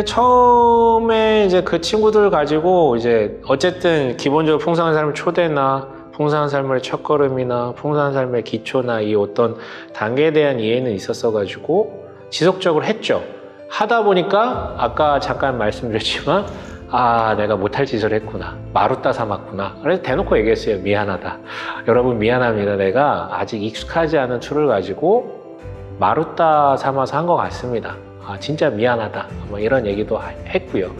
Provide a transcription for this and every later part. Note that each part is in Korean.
처음에 이제 그 친구들 가지고 이제 어쨌든 기본적으로 풍성한 삶의 초대나 풍성한 삶의 첫걸음이나 풍성한 삶의 기초나 이 어떤 단계에 대한 이해는 있었어 가지고 지속적으로 했죠. 하다 보니까 아까 잠깐 말씀드렸지만 내가 못할 짓을 했구나, 마루따 삼았구나. 그래서 대놓고 얘기했어요. 미안하다, 여러분 미안합니다. 내가 아직 익숙하지 않은 툴을 가지고 마루따 삼아서 한 것 같습니다. 진짜 미안하다, 뭐 이런 얘기도 했고요.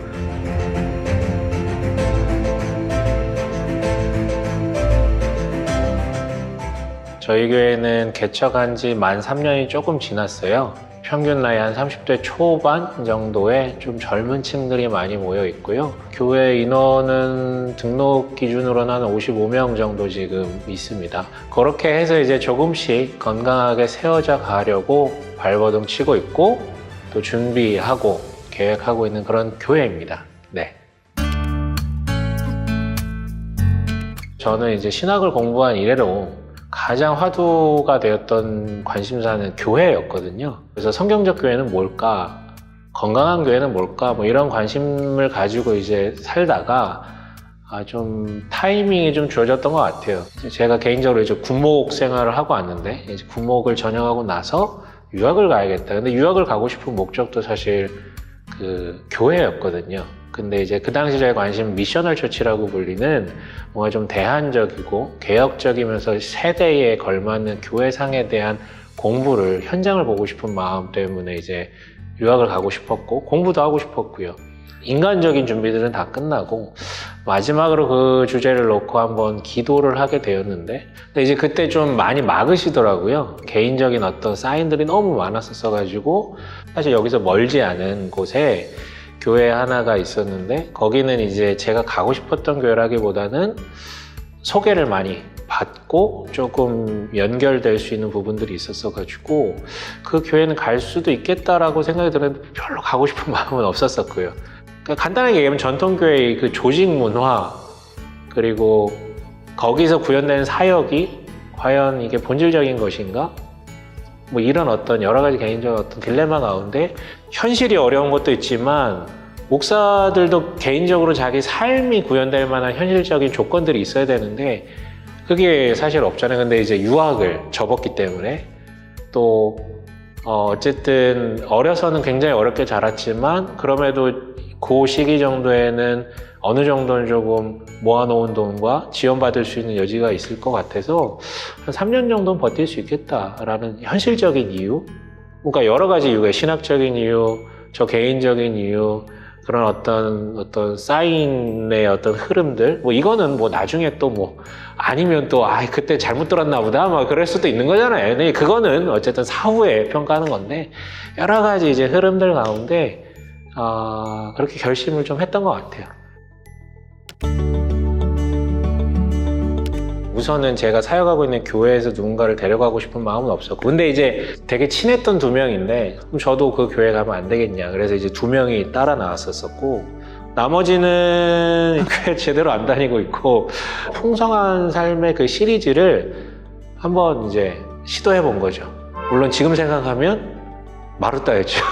저희 교회는 개척한 지 만 3년이 조금 지났어요. 평균 나이 한 30대 초반 정도의 좀 젊은 층들이 많이 모여 있고요. 교회 인원은 등록 기준으로는 한 55명 정도 지금 있습니다. 그렇게 해서 이제 조금씩 건강하게 세워져 가려고 발버둥 치고 있고 또 준비하고 계획하고 있는 그런 교회입니다. 네. 저는 이제 신학을 공부한 이래로 가장 화두가 되었던 관심사는 교회였거든요. 그래서 성경적 교회는 뭘까? 건강한 교회는 뭘까? 뭐 이런 관심을 가지고 이제 살다가 좀 타이밍이 좀 주어졌던 것 같아요. 제가 개인적으로 이제 군목 생활을 하고 왔는데 이제 군목을 전역하고 나서 유학을 가야겠다. 근데 유학을 가고 싶은 목적도 사실 그 교회였거든요. 근데 이제 그 당시 저의 관심은 미셔널 처치라고 불리는 뭔가 좀 대안적이고 개혁적이면서 세대에 걸맞는 교회상에 대한 공부를, 현장을 보고 싶은 마음 때문에 이제 유학을 가고 싶었고 공부도 하고 싶었고요. 인간적인 준비들은 다 끝나고 마지막으로 그 주제를 놓고 한번 기도를 하게 되었는데, 근데 이제 그때 좀 많이 막으시더라고요. 개인적인 어떤 사인들이 너무 많았었어가지고 사실 여기서 멀지 않은 곳에 교회 하나가 있었는데 거기는 이제 제가 가고 싶었던 교회라기보다는 소개를 많이 받고 조금 연결될 수 있는 부분들이 있었어가지고 그 교회는 갈 수도 있겠다라고 생각이 들었는데 별로 가고 싶은 마음은 없었었고요. 그러니까 간단하게 얘기하면 전통교회의 그 조직 문화, 그리고 거기서 구현되는 사역이 과연 이게 본질적인 것인가? 뭐 이런 어떤 여러 가지 개인적 어떤 딜레마 가운데 현실이 어려운 것도 있지만 목사들도 개인적으로 자기 삶이 구현될 만한 현실적인 조건들이 있어야 되는데 그게 사실 없잖아요. 근데 이제 유학을 접었기 때문에 또 어쨌든 어려서는 굉장히 어렵게 자랐지만 그럼에도 그 시기 정도에는 어느 정도는 조금 모아놓은 돈과 지원받을 수 있는 여지가 있을 것 같아서 한 3년 정도는 버틸 수 있겠다라는 현실적인 이유, 그러니까 여러 가지 이유가 신학적인 이유, 저 개인적인 이유, 그런 어떤 사인의 어떤 흐름들, 뭐 이거는 뭐 나중에 또 뭐 아니면 또 그때 잘못 들었나 보다 뭐 그럴 수도 있는 거잖아요. 근데 그거는 어쨌든 사후에 평가하는 건데 여러 가지 이제 흐름들 가운데 그렇게 결심을 좀 했던 것 같아요. 우선은 제가 사역하고 있는 교회에서 누군가를 데려가고 싶은 마음은 없었고, 근데 이제 되게 친했던 두 명인데 그럼 저도 그 교회 가면 안 되겠냐, 그래서 이제 두 명이 따라 나왔었고 나머지는 꽤 제대로 안 다니고 있고 풍성한 삶의 그 시리즈를 한번 이제 시도해 본 거죠. 물론 지금 생각하면 마루따였죠.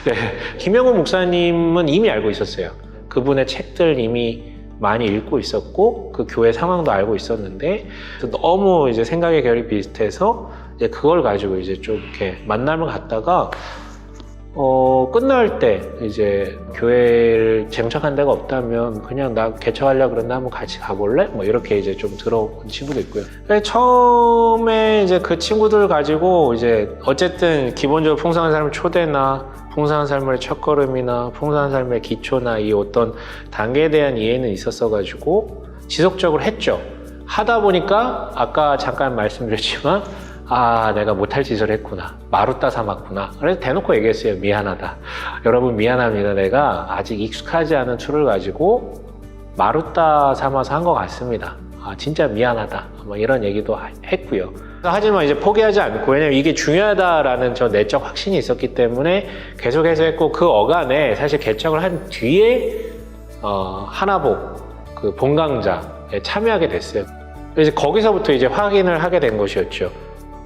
네, 김영호 목사님은 이미 알고 있었어요. 그분의 책들 이미 많이 읽고 있었고 그 교회 상황도 알고 있었는데 너무 이제 생각의 결이 비슷해서 이제 그걸 가지고 이제 좀 이렇게 만남을 갖다가 끝날 때 이제 교회를 정착한 데가 없다면 그냥 나 개척하려고 그랬나 한번 같이 가볼래? 뭐 이렇게 이제 좀 들어온 친구도 있고요. 처음에 이제 그 친구들 가지고 이제 어쨌든 기본적으로 풍성한 삶의 초대나 풍성한 삶의 첫걸음이나 풍성한 삶의 기초나 이 어떤 단계에 대한 이해는 있었어가지고 지속적으로 했죠. 하다 보니까 아까 잠깐 말씀드렸지만 내가 못할 짓을 했구나, 마루따 삼았구나. 그래서 대놓고 얘기했어요. 미안하다, 여러분 미안합니다. 내가 아직 익숙하지 않은 툴을 가지고 마루따 삼아서 한 것 같습니다. 진짜 미안하다, 뭐 이런 얘기도 했고요. 하지만 이제 포기하지 않고, 왜냐면 이게 중요하다라는 저 내적 확신이 있었기 때문에 계속해서 했고, 그 어간에 사실 개척을 한 뒤에 하나복 그 본강좌에 참여하게 됐어요. 그래서 거기서부터 이제 확인을 하게 된 것이었죠.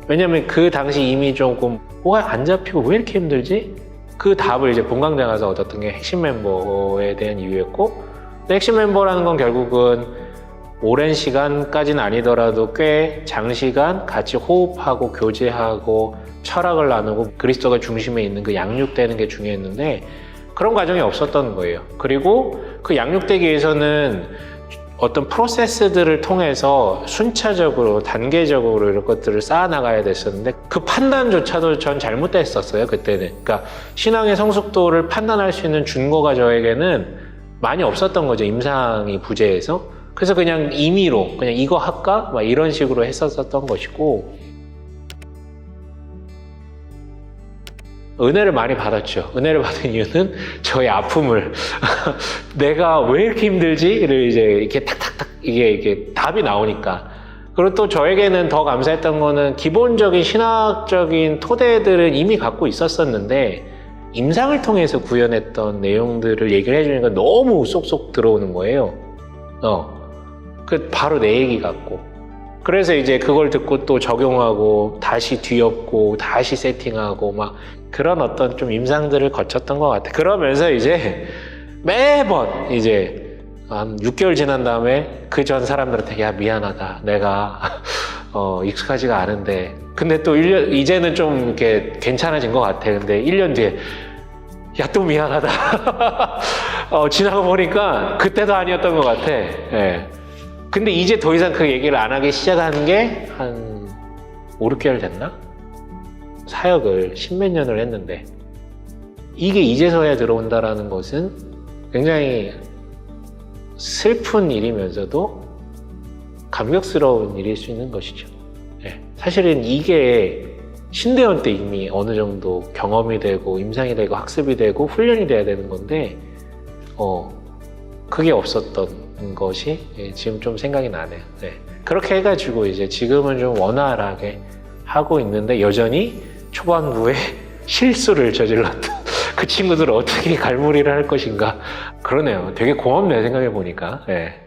왜냐면 그 당시 이미 조금 뭐가 안 잡히고 왜 이렇게 힘들지? 그 답을 이제 본강대 가서 얻었던 게 핵심 멤버에 대한 이유였고, 근데 핵심 멤버라는 건 결국은 오랜 시간까지는 아니더라도 꽤 장시간 같이 호흡하고 교제하고 철학을 나누고 그리스도가 중심에 있는 그 양육되는 게 중요했는데 그런 과정이 없었던 거예요. 그리고 그 양육되기 위해서는 어떤 프로세스들을 통해서 순차적으로 단계적으로 이런 것들을 쌓아나가야 됐었는데 그 판단조차도 전 잘못됐었어요, 그때는. 그러니까 신앙의 성숙도를 판단할 수 있는 준거가 저에게는 많이 없었던 거죠, 임상이 부재해서. 그래서 그냥 임의로 그냥 이거 할까? 막 이런 식으로 했었던 것이고, 은혜를 많이 받았죠. 은혜를 받은 이유는 저의 아픔을 내가 왜 이렇게 힘들지?를 이제 이렇게 탁탁탁 이게 답이 나오니까. 그리고 또 저에게는 더 감사했던 거는 기본적인 신학적인 토대들은 이미 갖고 있었었는데 임상을 통해서 구현했던 내용들을 얘기를 해주니까 너무 쏙쏙 들어오는 거예요. 그 바로 내 얘기 같고. 그래서 이제 그걸 듣고 또 적용하고 다시 뒤엎고 다시 세팅하고 막 그런 어떤 좀 임상들을 거쳤던 것 같아. 그러면서 이제 매번 이제 한 6개월 지난 다음에 그 전 사람들한테 야 미안하다, 내가 익숙하지가 않은데, 근데 또 1년 이제는 좀 이렇게 괜찮아진 것 같아. 근데 1년 뒤에 야 또 미안하다. 지나고 보니까 그때도 아니었던 것 같아. 예. 근데 이제 더 이상 그 얘기를 안 하기 시작한 게 한 5, 6개월 됐나? 사역을 10몇 년을 했는데 이게 이제서야 들어온다라는 것은 굉장히 슬픈 일이면서도 감격스러운 일일 수 있는 것이죠. 네. 사실은 이게 신대원 때 이미 어느 정도 경험이 되고 임상이 되고 학습이 되고 훈련이 돼야 되는 건데 그게 없었던 것이 지금 좀 생각이 나네요. 네. 그렇게 해가지고 이제 지금은 좀 원활하게 하고 있는데 여전히 초반부에 실수를 저질렀던 그 친구들을 어떻게 갈무리를 할 것인가. 그러네요. 되게 고맙네요, 생각해 보니까. 네.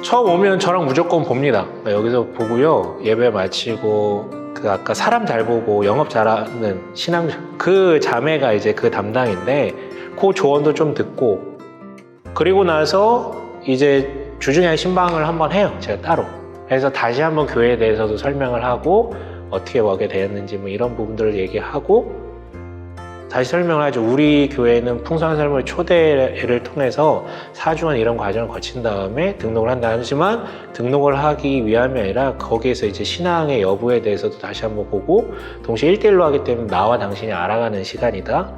처음 오면 저랑 무조건 봅니다. 여기서 보고요, 예배 마치고 그 아까 사람 잘 보고 영업 잘하는 신앙 그 자매가 이제 그 담당인데 그 조언도 좀 듣고, 그리고 나서 이제 주중에 신방을 한번 해요, 제가 따로. 그래서 다시 한번 교회에 대해서도 설명을 하고 어떻게 오게 되었는지 뭐 이런 부분들을 얘기하고 다시 설명을 하죠. 우리 교회는 풍성한 삶의 초대를 통해서 4주간 이런 과정을 거친 다음에 등록을 한다 하지만 등록을 하기 위함이 아니라 거기에서 이제 신앙의 여부에 대해서도 다시 한번 보고 동시에 1대1로 하기 때문에 나와 당신이 알아가는 시간이다.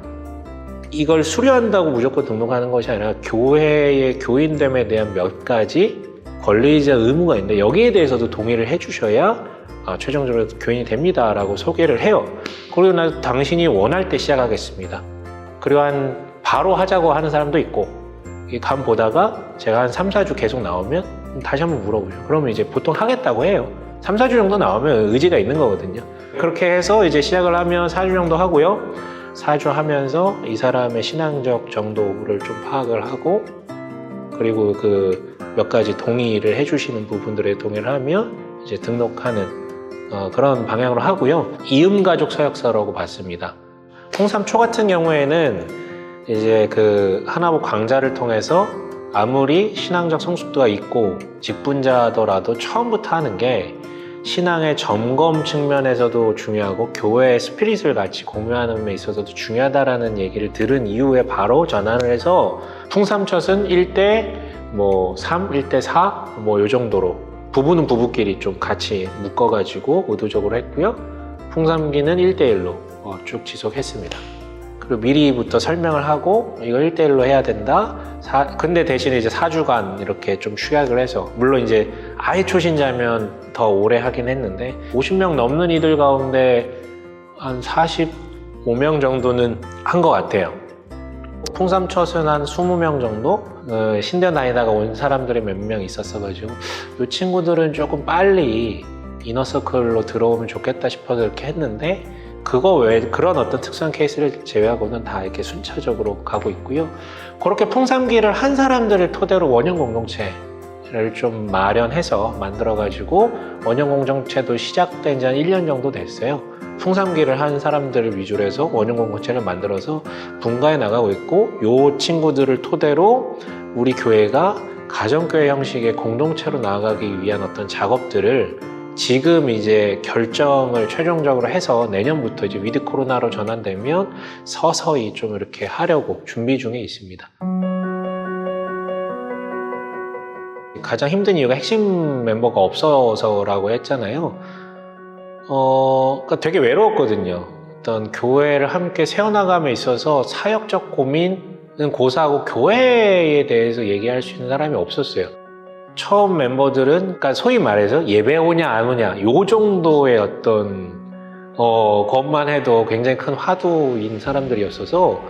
이걸 수료한다고 무조건 등록하는 것이 아니라 교회의 교인됨에 대한 몇 가지 권리이자 의무가 있는데 여기에 대해서도 동의를 해주셔야 최종적으로 교인이 됩니다 라고 소개를 해요. 그리고 나서 당신이 원할 때 시작하겠습니다. 그리고 바로 하자고 하는 사람도 있고, 감 보다가 제가 한 3, 4주 계속 나오면 다시 한번 물어보죠. 그러면 이제 보통 하겠다고 해요. 3, 4주 정도 나오면 의지가 있는 거거든요. 그렇게 해서 이제 시작을 하면 4주 정도 하고요. 4주 하면서 이 사람의 신앙적 정도를 좀 파악을 하고, 그리고 그 몇 가지 동의를 해주시는 부분들에 동의를 하면 이제 등록하는 그런 방향으로 하고요. 이음가족 서역사라고 봤습니다. 홍삼초 같은 경우에는 이제 그 하나복 강좌를 통해서 아무리 신앙적 성숙도가 있고 직분자더라도 처음부터 하는 게 신앙의 점검 측면에서도 중요하고 교회의 스피릿을 같이 공유하는 데 있어서도 중요하다라는 얘기를 들은 이후에 바로 전환을 해서 풍삼첫은 1대 3, 1대 4 요 정도로, 부부는 부부끼리 좀 같이 묶어가지고 의도적으로 했고요. 풍삼기는 1대1로 쭉 지속했습니다. 그리고 미리부터 설명을 하고 이거 1대1로 해야 된다. 근데 대신에 이제 4주간 이렇게 좀 축약을 해서, 물론 이제 아예 초신자면 더 오래 하긴 했는데 50명 넘는 이들 가운데 한 45명 정도는 한 것 같아요. 풍삼첫은 한 20명 정도? 신대원 다니다가 온 사람들이 몇 명 있었어가지고 이 친구들은 조금 빨리 이너서클로 들어오면 좋겠다 싶어서 이렇게 했는데, 그거 외에 그런 어떤 특수한 케이스를 제외하고는 다 이렇게 순차적으로 가고 있고요. 그렇게 풍삼기를 한 사람들을 토대로 원형 공동체를 좀 마련해서 만들어가지고 원형 공동체도 시작된 지 한 1년 정도 됐어요. 풍삼기를 한 사람들을 위주로 해서 원형 공동체를 만들어서 분가해 나가고 있고, 요 친구들을 토대로 우리 교회가 가정교회 형식의 공동체로 나아가기 위한 어떤 작업들을 지금 이제 결정을 최종적으로 해서 내년부터 이제 위드 코로나로 전환되면 서서히 좀 이렇게 하려고 준비 중에 있습니다. 가장 힘든 이유가 핵심 멤버가 없어서라고 했잖아요. 그러니까 되게 외로웠거든요. 어떤 교회를 함께 세워나감에 있어서 사역적 고민은 고사하고 교회에 대해서 얘기할 수 있는 사람이 없었어요. 처음 멤버들은, 그러니까 소위 말해서 예배 오냐 안 오냐 요 정도의 어떤 것만 해도 굉장히 큰 화두인 사람들이었어서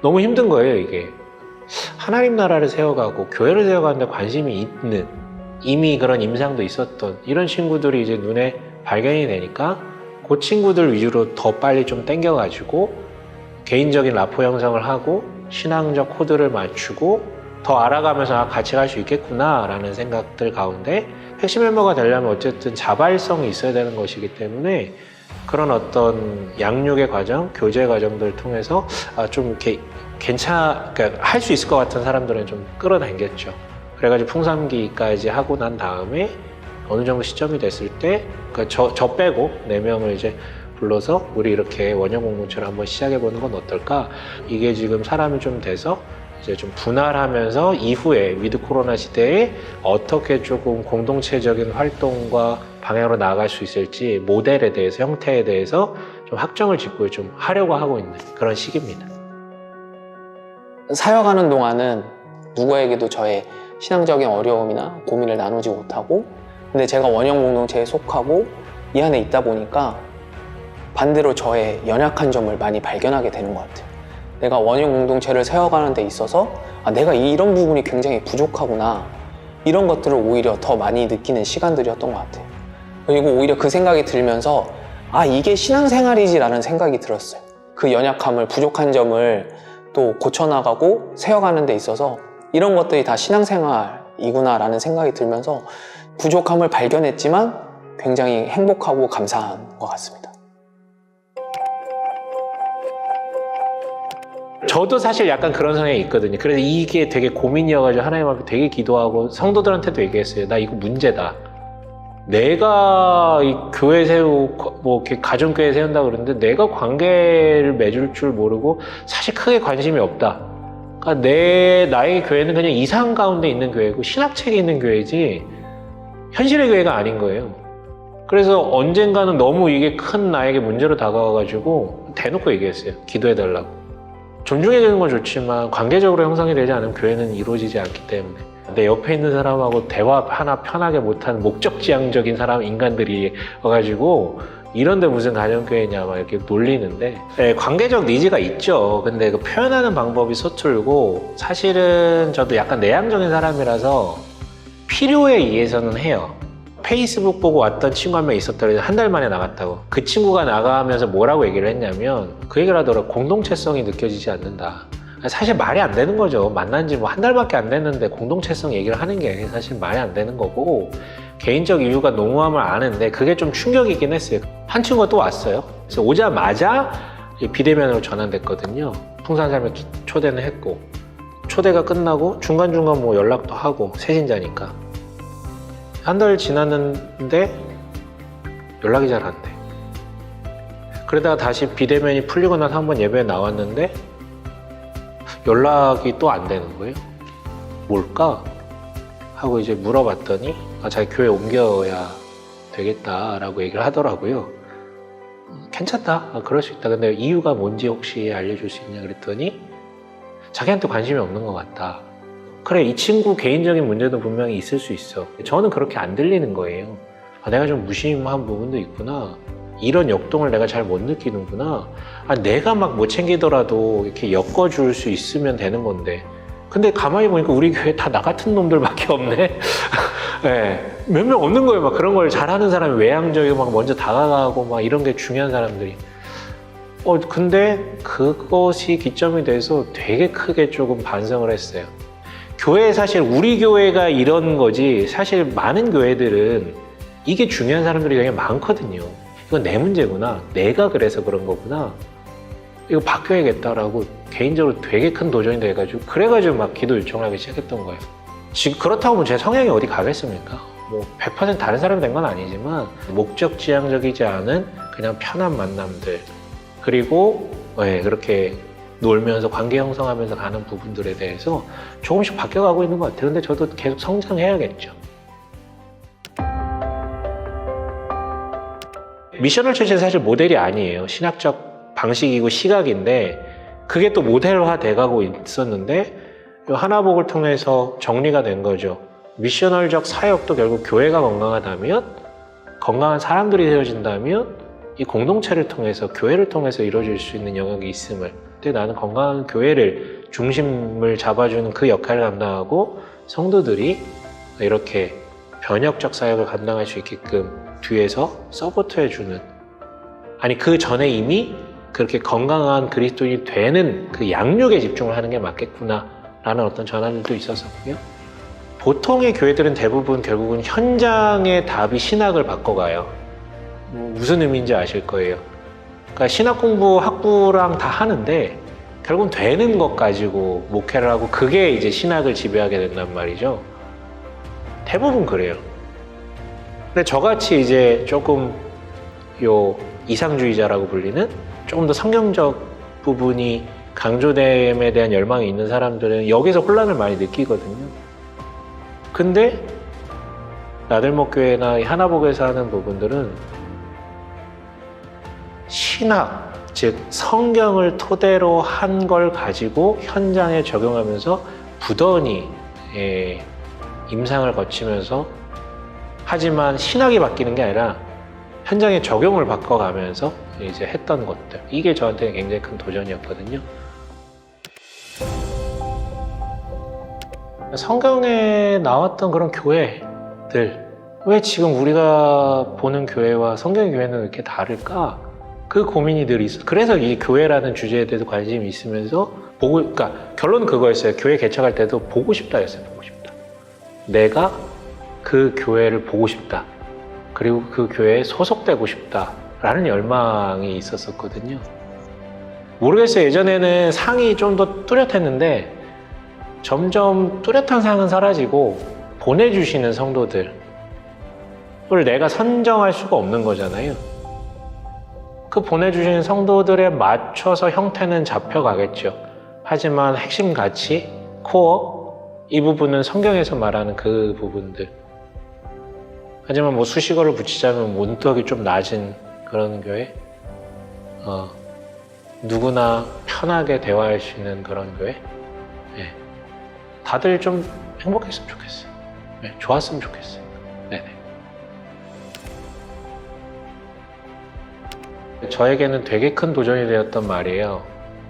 너무 힘든 거예요, 이게. 하나님 나라를 세워가고 교회를 세워가는데 관심이 있는, 이미 그런 임상도 있었던 이런 친구들이 이제 눈에 발견이 되니까 그 친구들 위주로 더 빨리 좀 땡겨가지고 개인적인 라포 형성을 하고 신앙적 코드를 맞추고 더 알아가면서 같이 갈 수 있겠구나 라는 생각들 가운데, 핵심 멤버가 되려면 어쨌든 자발성이 있어야 되는 것이기 때문에 그런 어떤 양육의 과정, 교제 과정들을 통해서 좀 이렇게 그러니까 할 수 있을 것 같은 사람들은 좀 끌어당겼죠. 그래가지고 풍삼기까지 하고 난 다음에 어느 정도 시점이 됐을 때, 그러니까 저 빼고 4명을 이제 불러서 우리 이렇게 원형 공동체를 한번 시작해보는 건 어떨까? 이게 지금 사람이 좀 돼서 이제 좀 분할하면서 이후에 위드 코로나 시대에 어떻게 조금 공동체적인 활동과 방향으로 나아갈 수 있을지 모델에 대해서, 형태에 대해서 좀 확정을 짓고 좀 하려고 하고 있는 그런 시기입니다. 사역하는 동안은 누구에게도 저의 신앙적인 어려움이나 고민을 나누지 못하고, 근데 제가 원형 공동체에 속하고 이 안에 있다 보니까 반대로 저의 연약한 점을 많이 발견하게 되는 것 같아요. 내가 원형 공동체를 세워가는 데 있어서 내가 이런 부분이 굉장히 부족하구나, 이런 것들을 오히려 더 많이 느끼는 시간들이었던 것 같아요. 그리고 오히려 그 생각이 들면서 이게 신앙생활이지 라는 생각이 들었어요. 그 연약함을, 부족한 점을 또 고쳐나가고 세워가는 데 있어서 이런 것들이 다 신앙생활이구나 라는 생각이 들면서 부족함을 발견했지만 굉장히 행복하고 감사한 것 같습니다. 저도 사실 약간 그런 성향이 있거든요. 그래서 이게 되게 고민이어가지고 하나님 앞에 되게 기도하고 성도들한테도 얘기했어요. 나 이거 문제다. 내가 이 교회 세우고 뭐 이렇게 가정교회 세운다 그러는데 내가 관계를 맺을 줄 모르고 사실 크게 관심이 없다. 그러니까 나의 교회는 그냥 이상 가운데 있는 교회고 신학책에 있는 교회지 현실의 교회가 아닌 거예요. 그래서 언젠가는 너무 이게 큰 나에게 문제로 다가와가지고 대놓고 얘기했어요. 기도해달라고. 존중해주는 건 좋지만 관계적으로 형성이 되지 않으면 교회는 이루어지지 않기 때문에 내 옆에 있는 사람하고 대화 하나 편하게 못하는 목적지향적인 인간들이 와가지고 이런데 무슨 가정교회냐 막 이렇게 놀리는데, 관계적 니즈가 있죠. 근데 그 표현하는 방법이 서툴고, 사실은 저도 약간 내향적인 사람이라서 필요에 의해서는 해요. 페이스북 보고 왔던 친구 한 명 있었더니 한 달 만에 나갔다고. 그 친구가 나가면서 뭐라고 얘기를 했냐면 그 얘기를 하더라고. 공동체성이 느껴지지 않는다. 사실 말이 안 되는 거죠. 만난 지 뭐 한 달밖에 안 됐는데 공동체성 얘기를 하는 게 사실 말이 안 되는 거고, 개인적 이유가 농후함을 아는데 그게 좀 충격이긴 했어요. 한 친구가 또 왔어요. 그래서 오자마자 비대면으로 전환됐거든요. 풍산삶에 초대는 했고, 초대가 끝나고 중간중간 뭐 연락도 하고, 새신자니까 한 달 지났는데 연락이 잘 안 돼. 그러다가 다시 비대면이 풀리고 나서 한번 예배에 나왔는데 연락이 또 안 되는 거예요. 뭘까? 하고 이제 물어봤더니 자기 교회 옮겨야 되겠다라고 얘기를 하더라고요. 괜찮다. 그럴 수 있다. 근데 이유가 뭔지 혹시 알려줄 수 있냐 그랬더니 자기한테 관심이 없는 것 같다. 그래, 이 친구 개인적인 문제도 분명히 있을 수 있어. 저는 그렇게 안 들리는 거예요. 내가 좀 무심한 부분도 있구나. 이런 역동을 내가 잘 못 느끼는구나. 내가 막 못 챙기더라도 이렇게 엮어줄 수 있으면 되는 건데. 근데 가만히 보니까 우리 교회 다 나 같은 놈들밖에 없네. 네, 몇 명 없는 거예요. 막 그런 걸 잘하는 사람이 외향적이고 막 먼저 다가가고 막 이런 게 중요한 사람들이. 근데 그것이 기점이 돼서 되게 크게 조금 반성을 했어요. 교회, 사실 우리 교회가 이런 거지 사실 많은 교회들은 이게 중요한 사람들이 되게 많거든요. 이건 내 문제구나. 내가 그래서 그런 거구나. 이거 바뀌어야겠다라고 개인적으로 되게 큰 도전이 돼가지고 그래가지고 막 기도 요청을 하기 시작했던 거예요. 지금 그렇다고 뭐 제 성향이 어디 가겠습니까? 뭐 100% 다른 사람이 된 건 아니지만 목적지향적이지 않은 그냥 편한 만남들 그리고 그렇게 놀면서 관계 형성하면서 가는 부분들에 대해서 조금씩 바뀌어가고 있는 것 같아요. 근데 저도 계속 성장해야겠죠. 미셔널 처치는 사실 모델이 아니에요. 신학적 방식이고 시각인데 그게 또 모델화 돼가고 있었는데 이 하나복을 통해서 정리가 된 거죠. 미셔널적 사역도 결국 교회가 건강하다면 건강한 사람들이 되어진다면 이 공동체를 통해서 교회를 통해서 이루어질 수 있는 영역이 있음을 근데 나는 건강한 교회를 중심을 잡아주는 그 역할을 감당하고 성도들이 이렇게 변혁적 사역을 감당할 수 있게끔 뒤에서 서포트해주는 아니 그 전에 이미 그렇게 건강한 그리스도인이 되는 그 양육에 집중을 하는 게 맞겠구나 라는 어떤 전환도 있었었고요. 보통의 교회들은 대부분 결국은 현장의 답이 신학을 바꿔가요. 무슨 의미인지 아실 거예요. 그러니까 신학 공부 학부랑 다 하는데 결국은 되는 것 가지고 목회를 하고 그게 이제 신학을 지배하게 된단 말이죠. 대부분 그래요. 근데 저같이 이제 조금 이상주의자라고 불리는 조금 더 성경적 부분이 강조됨에 대한 열망이 있는 사람들은 여기서 혼란을 많이 느끼거든요. 근데 나들목교회나 하나복에서 하는 부분들은 신학, 즉 성경을 토대로 한 걸 가지고 현장에 적용하면서 부단히 임상을 거치면서 하지만 신학이 바뀌는 게 아니라 현장에 적용을 바꿔가면서 이제 했던 것들 이게 저한테 굉장히 큰 도전이었거든요. 성경에 나왔던 그런 교회들 왜 지금 우리가 보는 교회와 성경의 교회는 왜 이렇게 다를까? 그 고민이 늘 있어. 그래서 이 교회라는 주제에 대해서 관심이 있으면서 그러니까 결론은 그거였어요. 교회 개척할 때도 보고 싶다였어요. 보고 싶다. 내가 그 교회를 보고 싶다. 그리고 그 교회에 소속되고 싶다라는 열망이 있었었거든요. 모르겠어요. 예전에는 상이 좀 더 뚜렷했는데 점점 뚜렷한 상은 사라지고 보내주시는 성도들을 내가 선정할 수가 없는 거잖아요. 그 보내주시는 성도들에 맞춰서 형태는 잡혀가겠죠. 하지만 핵심 가치, 코어, 이 부분은 성경에서 말하는 그 부분들. 하지만 뭐 수식어를 붙이자면 문턱이 좀 낮은 그런 교회, 누구나 편하게 대화할 수 있는 그런 교회. 네. 다들 좀 행복했으면 좋겠어요. 네. 좋았으면 좋겠어요. 네네. 저에게는 되게 큰 도전이 되었던 말이에요.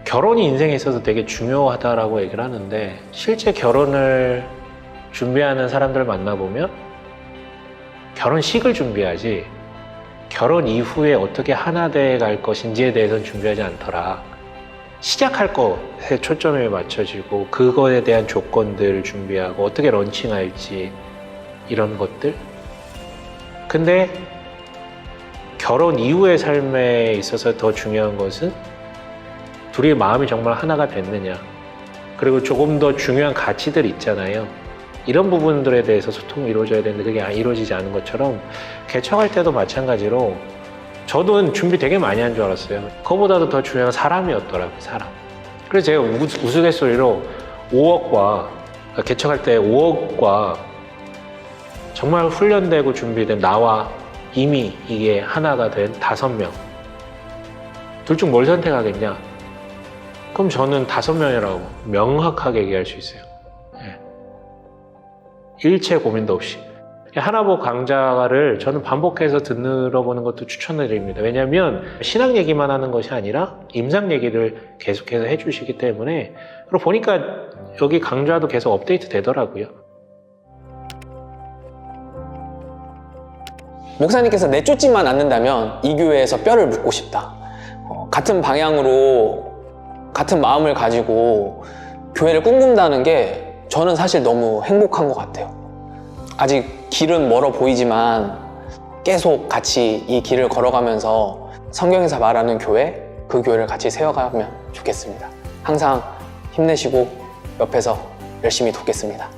결혼이 인생에 있어서 되게 중요하다라고 얘기를 하는데 실제 결혼을 준비하는 사람들을 만나보면 결혼식을 준비하지 결혼 이후에 어떻게 하나 돼 갈 것인지에 대해서는 준비하지 않더라. 시작할 것에 초점이 맞춰지고 그거에 대한 조건들을 준비하고 어떻게 런칭할지 이런 것들. 근데 결혼 이후의 삶에 있어서 더 중요한 것은 둘이 마음이 정말 하나가 됐느냐, 그리고 조금 더 중요한 가치들 있잖아요. 이런 부분들에 대해서 소통이 이루어져야 되는데 그게 이루어지지 않은 것처럼 개척할 때도 마찬가지로 저도 준비 되게 많이 한 줄 알았어요. 그거보다도 더 중요한 사람이었더라고요. 사람. 그래서 제가 우스갯소리로 5억과 개척할 때 5억과 정말 훈련되고 준비된 나와 이미 이게 하나가 된 5명. 둘 중 뭘 선택하겠냐? 그럼 저는 5명이라고 명확하게 얘기할 수 있어요. 네. 일체 고민도 없이. 하나복 강좌를 저는 반복해서 들어보는 것도 추천드립니다. 왜냐하면 신학 얘기만 하는 것이 아니라 임상 얘기를 계속해서 해주시기 때문에. 그리고 보니까 여기 강좌도 계속 업데이트 되더라고요. 목사님께서 내쫓지만 않는다면 이 교회에서 뼈를 묻고 싶다. 같은 방향으로 같은 마음을 가지고 교회를 꿈꾼다는 게 저는 사실 너무 행복한 것 같아요. 아직 길은 멀어 보이지만 계속 같이 이 길을 걸어가면서 성경에서 말하는 교회, 그 교회를 같이 세워가면 좋겠습니다. 항상 힘내시고 옆에서 열심히 돕겠습니다.